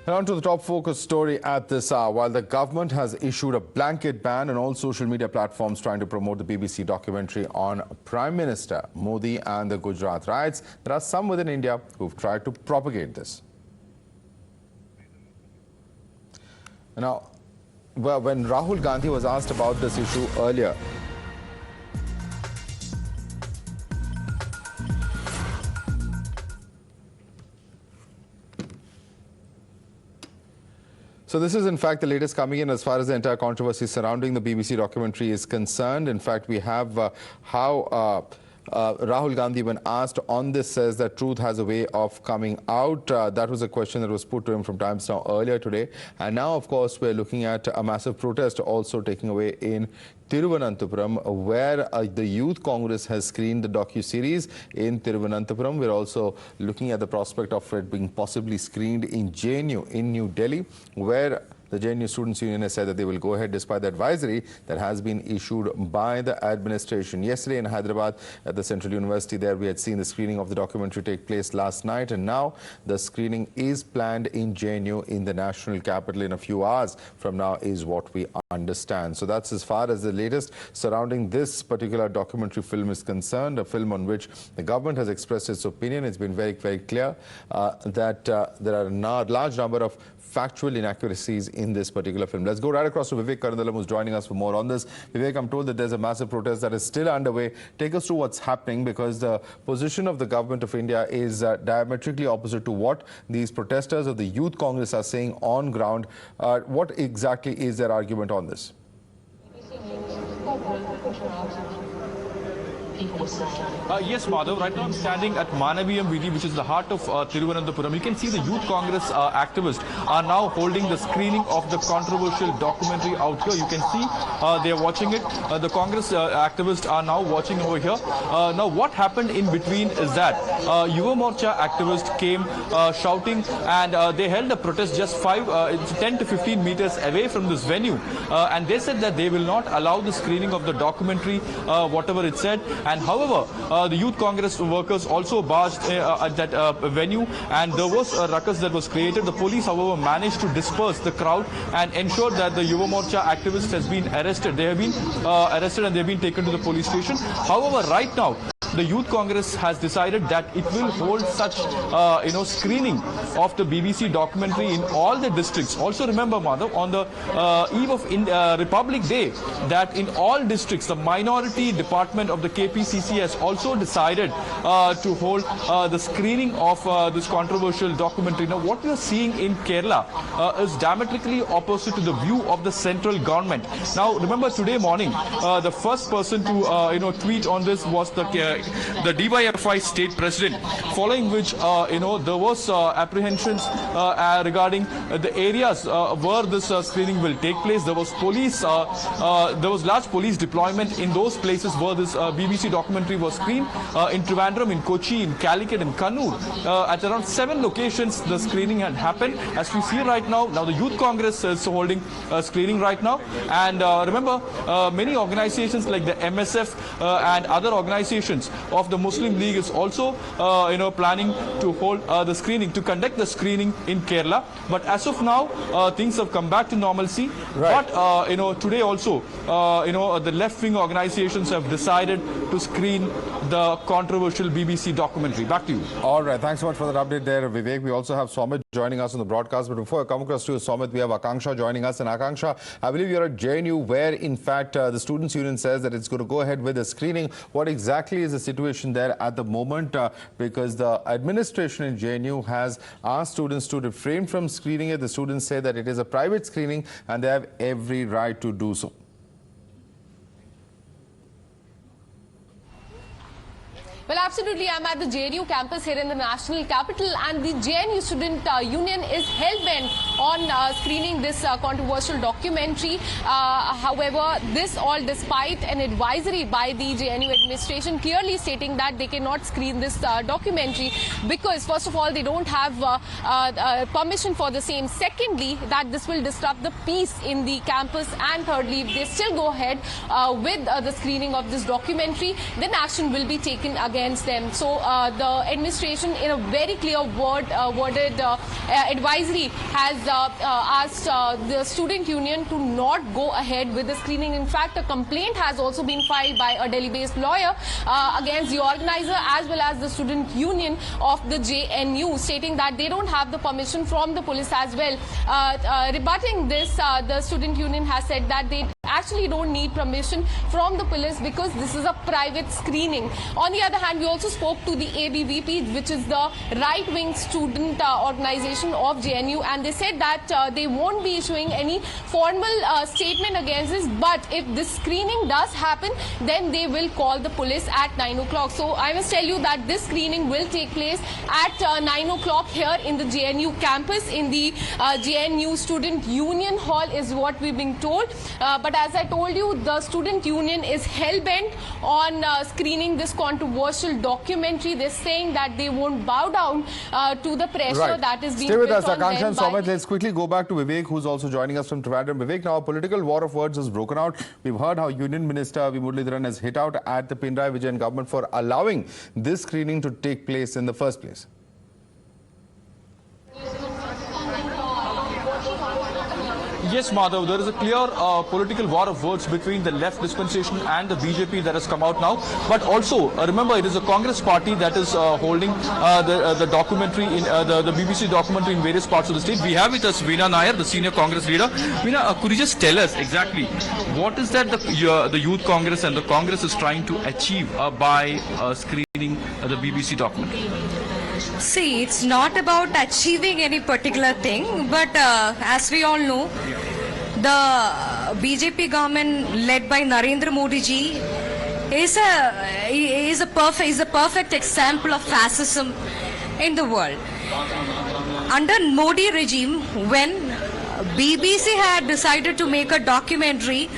And on to the top focus story at this hour. While the government has issued a blanket ban on all social media platforms trying to promote the BBC documentary on Prime Minister Modi and the Gujarat riots, there are some within India who've tried to propagate this. Now, when Rahul Gandhi was asked about this issue earlier, so this is in fact the latest coming in as far as the entire controversy surrounding the BBC documentary is concerned. In fact, we have how Rahul Gandhi, when asked on this, says that truth has a way of coming out. That was a question that was put to him from Times Now earlier today. And now, of course, we're looking at a massive protest also taking away in Thiruvananthapuram, where the Youth Congress has screened the docu-series in Thiruvananthapuram. We're also looking at the prospect of it being possibly screened in JNU in New Delhi, where the JNU Students' Union has said that they will go ahead despite the advisory that has been issued by the administration. Yesterday in Hyderabad at the Central University there, we had seen the screening of the documentary take place last night, and now the screening is planned in JNU in the national capital in a few hours from now is what we understand. So that's as far as the latest surrounding this particular documentary film is concerned, a film on which the government has expressed its opinion. It's been very, very clear that there are a large number of factual inaccuracies in this particular film. Let's go right across to Vivek Karandalam, who's joining us for more on this. Vivek, I'm told that there's a massive protest that is still underway. Take us through what's happening, because the position of the government of India is diametrically opposite to what these protesters of the Youth Congress are saying on ground. What exactly is their argument on this? Yes, Madhav. Right now I'm standing at Manaviyam Vidhi, which is the heart of Thiruvananthapuram. You can see the Youth Congress activists are now holding the screening of the controversial documentary out here. You can see they are watching it. The Congress activists are now watching over here. Now what happened in between is that Yuva Morcha activists came shouting, and they held a protest just 10 to 15 meters away from this venue. And they said that they will not allow the screening of the documentary, whatever it said. And however, the Youth Congress workers also barged at that venue, and there was a ruckus that was created. The police, however, managed to disperse the crowd and ensured that the Yuva Morcha activist has been arrested. They have been arrested and they have been taken to the police station. However, right now, the Youth Congress has decided that it will hold such, screening of the BBC documentary in all the districts. Also remember, Madhav, on the eve of Republic Day, that in all districts, the minority department of the KPCC has also decided to hold the screening of this controversial documentary. Now, what we are seeing in Kerala is diametrically opposite to the view of the central government. Now, remember today morning, the first person to tweet on this was the DYFI state president, following which there was apprehensions regarding the areas where this screening will take place. There was police, there was large police deployment in those places where this BBC documentary was screened. In Trivandrum, in Kochi, in Calicut, in Kannur, at around 7 locations the screening had happened. As we see right now, the Youth Congress is holding a screening right now. And remember, many organizations like the MSF and other organizations of the Muslim League is also planning to hold the screening, to conduct the screening in Kerala. But as of now, things have come back to normalcy. Right. But today also, the left-wing organizations have decided to screen the controversial BBC documentary. Back to you. All right. Thanks so much for that update there, Vivek. We also have Somit joining us on the broadcast. But before I come across to you, Somit, we have Akanksha joining us. And Akanksha, I believe you're at JNU, where in fact the Students' Union says that it's going to go ahead with the screening. What exactly is the situation there at the moment? Because the administration in JNU has asked students to refrain from screening it. The students say that it is a private screening and they have every right to do so. Well, absolutely. I'm at the JNU campus here in the national capital, and the JNU Student Union is hell-bent on screening this controversial documentary. However, this all despite an advisory by the JNU administration clearly stating that they cannot screen this documentary because, first of all, they don't have permission for the same. Secondly, that this will disrupt the peace in the campus. And thirdly, if they still go ahead with the screening of this documentary, then action will be taken against them. So the administration, in a very clear worded advisory, has asked the student union to not go ahead with the screening. In fact, a complaint has also been filed by a Delhi-based lawyer against the organizer as well as the student union of the JNU, stating that they don't have the permission from the police as well. Rebutting this, the student union has said that they actually don't need permission from the police because this is a private screening. On the other hand, we also spoke to the ABVP, which is the right-wing student organization of JNU, and they said that they won't be issuing any formal statement against this, but if this screening does happen, then they will call the police at 9 o'clock. So I must tell you that this screening will take place at 9 o'clock here in the JNU campus, in the JNU Student Union Hall is what we've been told. But as I told you, the student union is hell-bent on screening this controversial documentary. They're saying that they won't bow down to the pressure that is being Stay with put us, on Akansha them and by Soumit. Let's quickly go back to Vivek, who's also joining us from Trivandrum. Vivek, now a political war of words has broken out. We've heard how Union Minister Vimurlidharan has hit out at the Pinarayi Vijayan government for allowing this screening to take place in the first place. Yes, Madhav, there is a clear political war of words between the left dispensation and the BJP that has come out now. But also, remember, it is the Congress party that is holding the documentary, in the BBC documentary in various parts of the state. We have with us Veena Nair, the senior Congress leader. Veena, could you just tell us exactly what is that the Youth Congress and the Congress is trying to achieve by screening the BBC documentary? See, it's not about achieving any particular thing, but as we all know, the BJP government led by Narendra Modi ji is a perfect example of fascism in the world. Under Modi regime, when BBC had decided to make a documentary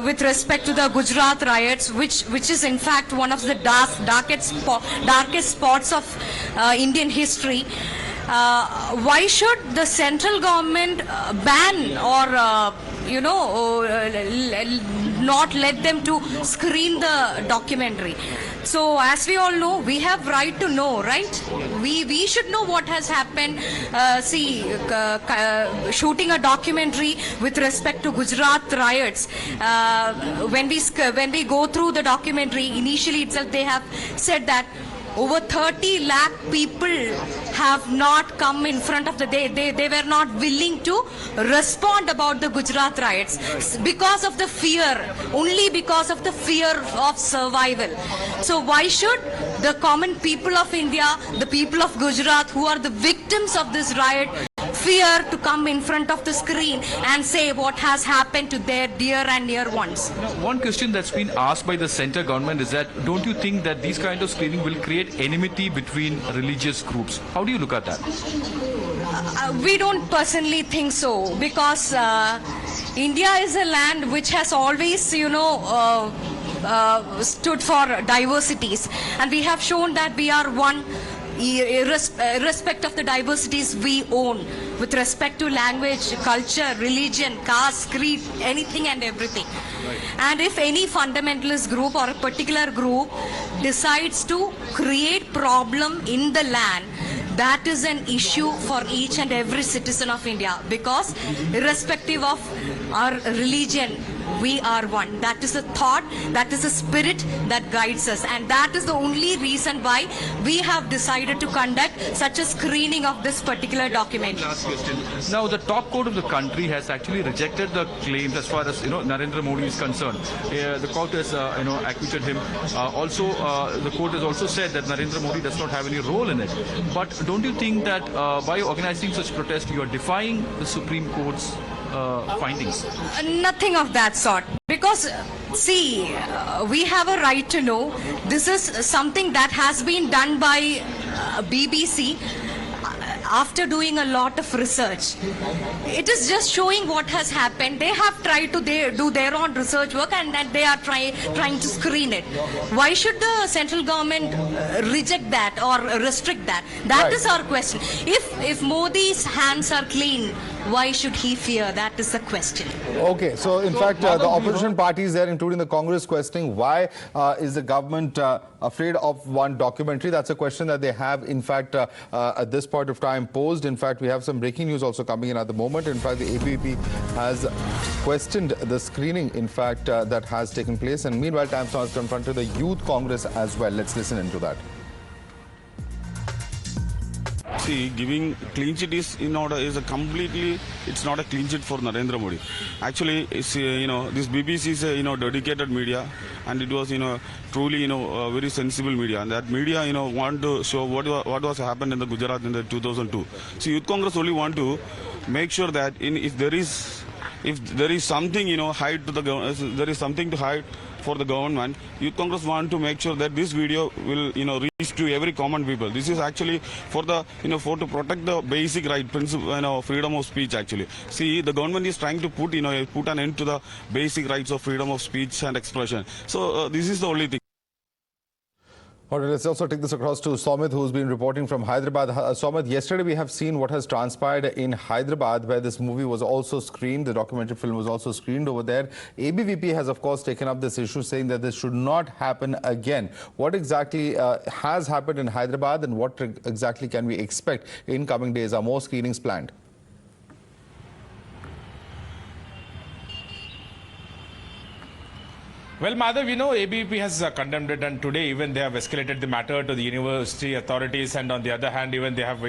with respect to the Gujarat riots, which is in fact one of the darkest spots of Indian history. Why should the central government ban or not let them to screen the documentary? So as we all know, we have right to know, right? We should know what has happened. Shooting a documentary with respect to Gujarat riots. When we go through the documentary, initially itself they have said that over 30 lakh people have not come in front of they were not willing to respond about the Gujarat riots because of the fear, only because of the fear of survival. So why should the common people of India, the people of Gujarat who are the victims of this riot, fear to come in front of the screen and say what has happened to their dear and near ones? One question that's been asked by the centre government is that don't you think that these kind of screening will create enmity between religious groups? How do you look at that? We don't personally think so, because India is a land which has always, stood for diversities, and we have shown that we are one irrespective of the diversities we own, with respect to language, culture, religion, caste, creed, anything and everything. And if any fundamentalist group or a particular group decides to create problem in the land, that is an issue for each and every citizen of India, because irrespective of our religion, we are one. That is a thought, that is a spirit that guides us, and that is the only reason why we have decided to conduct such a screening of this particular document. Last question. Now, the top court of the country has actually rejected the claims as far as Narendra Modi is concerned. The court has acquitted him. The court has also said that Narendra Modi does not have any role in it. But don't you think that by organizing such protest, you are defying the Supreme Court's findings? Nothing of that sort. Because, see, we have a right to know. This is something that has been done by BBC. after doing a lot of research. It is just showing what has happened. They have tried to do their own research work, and that they are trying to screen it. Why should the central government reject that or restrict that? That is our question. If Modi's hands are clean, why should he fear? That is the question. Okay, so in fact, the opposition parties there, including the Congress, questioning why is the government afraid of one documentary? That's a question that they have, in fact, at this point of time posed. In fact, we have some breaking news also coming in at the moment. In fact, the ABVP has questioned the screening, in fact, that has taken place. And meanwhile, Times Now has confronted the Youth Congress as well. Let's listen into that. See, giving clean sheet is in order is a completely, it's not a clean sheet for Narendra Modi. Actually, it's, this BBC is a, dedicated media, and it was, truly, very sensible media. And that media, want to show what was happened in the Gujarat in the 2002. So Youth Congress only want to make sure that if there is something, hide to the government, there is something to hide for the government, Youth Congress want to make sure that this video will, reach to every common people. This is actually for the, for to protect the basic right, principle, freedom of speech. Actually, see, the government is trying to put, put an end to the basic rights of freedom of speech and expression. So this is the only thing. All right, let's also take this across to Somit, who's been reporting from Hyderabad. Somit, yesterday we have seen what has transpired in Hyderabad, where this movie was also screened. The documentary film was also screened over there. ABVP has, of course, taken up this issue, saying that this should not happen again. What exactly has happened in Hyderabad, and what exactly can we expect in coming days? Are more screenings planned? Well, Madhav, ABVP has condemned it, and today even they have escalated the matter to the university authorities, and on the other hand, even they have,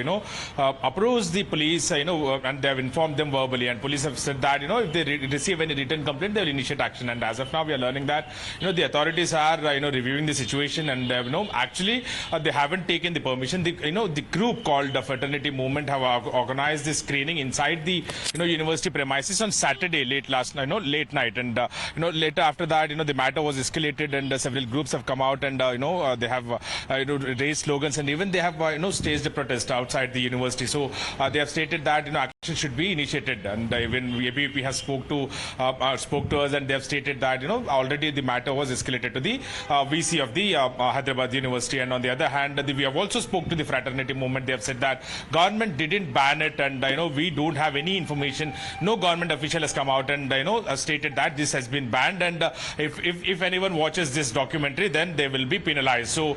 approached the police, and they have informed them verbally, and police have said that, if they receive any written complaint, they will initiate action. And as of now, we are learning that, the authorities are, reviewing the situation, and, actually, they haven't taken the permission. The group called the Fraternity Movement have organized this screening inside the, university premises on Saturday late late night, and, later after that, the matter was escalated, and several groups have come out, and they have raised slogans, and even they have staged a protest outside the university. So they have stated that action should be initiated, and even ABVP has spoke to us, and they have stated that already the matter was escalated to the VC of the Hyderabad University. And on the other hand, we have also spoke to the Fraternity Movement. They have said that government didn't ban it, and we don't have any information. No government official has come out and stated that this has been banned, and if anyone watches this documentary, then they will be penalized. So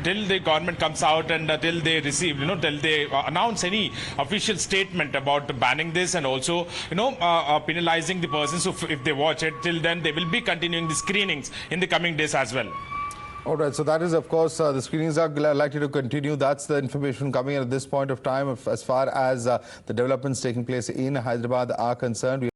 till the government comes out, and till they receive, till they announce any official statement about banning this, and also penalizing the person, so if they watch it, till then they will be continuing the screenings in the coming days as well. All right, so that is, of course, the screenings are likely to continue. That's the information coming in at this point of time as far as the developments taking place in Hyderabad are concerned.